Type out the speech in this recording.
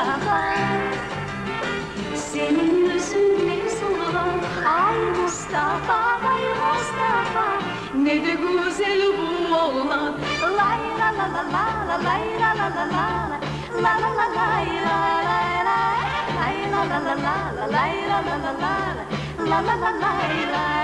Mustafa. Senin yüzün ne solur, ay Mustafa, ay Mustafa. Ne de güzel bu oğlan. Lay la la la la la, lay la la la la, la la la lay la lay lay, lay la la la la, lay la la la la, la la la lay lay.